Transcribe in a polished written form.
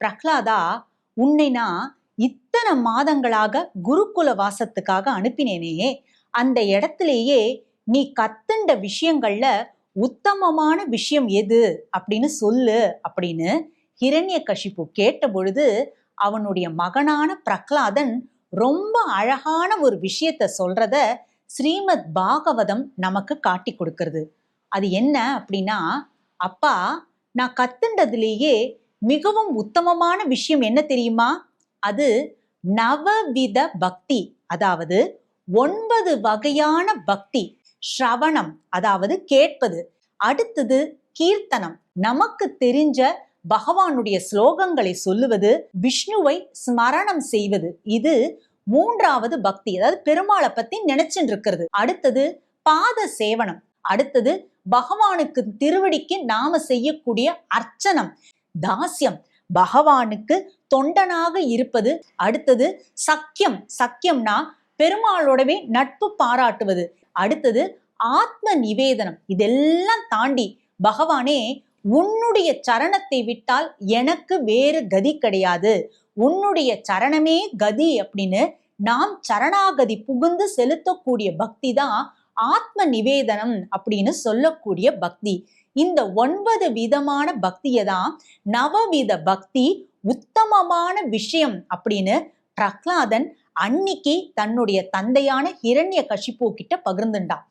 பிரகலாதா, உன்னை நான் இத்தனை மாதங்களாக குருகுல வாசத்துக்காக அனுப்பினேனே, அந்த இடத்திலேயே நீ கத்துண்ட விஷயங்கள்ல உத்தமமான விஷயம் எது அப்படின்னு சொல்லு அப்படின்னு ஹிரண்யகசிபு கேட்ட பொழுது அவனுடைய மகனான பிரகலாதன் ரொம்ப அழகான ஒரு விஷயத்த சொல்றத ஸ்ரீமத் பாகவதம் நமக்கு காட்டி கொடுக்கிறது. அது என்ன அப்படின்னா, அப்பா, நான் கத்துண்டதுலேயே மிகவும் உத்தமமான விஷயம் என்ன தெரியுமா? அது நவவித பக்தி, அதாவது 9 வகையான பக்தி. ஸ்ரவணம், அதாவது கேட்பது. அடுத்தது கீர்த்தனம், நமக்கு தெரிஞ்ச பகவானுடைய ஸ்லோகங்களை சொல்லுவது, விஷ்ணுவை ஸ்மரணம் செய்வது. இது 3வது பக்தி, அதாவது பெருமாளை பத்தி நினைச்சுட்டு இருக்கிறது. அடுத்தது பாத சேவனம். அடுத்தது பகவானுக்கு திருவடிக்கு நாம செய்யக்கூடிய அர்ச்சனம், தாஸ்யம், பகவானுக்கு தொண்டனாக இருப்பது. அடுத்தது சக்கியம், சக்கியம்னா பெருமாளோடவே நட்பு பாராட்டுவது. அடுத்தது ஆத்ம நிவேதனம். இதெல்லாம் தாண்டி பகவானே, உன்னுடைய சரணத்தை விட்டால் எனக்கு வேறு கதி கிடையாது, உன்னுடைய சரணமே கதி அப்படின்னு நாம் சரணாகதி புகுந்து செலுத்தக்கூடிய பக்தி தான் ஆத்ம நிவேதனம் அப்படின்னு சொல்லக்கூடிய பக்தி. இந்த 9 விதமான பக்தியை தான் நவவித பக்தி, உத்தமமான விஷயம் அப்படின்னு பிரகலாதன் அன்னைக்கு தன்னுடைய தந்தையான ஹிரண்யகசிபு கிட்ட பகிர்ந்துட்டான்.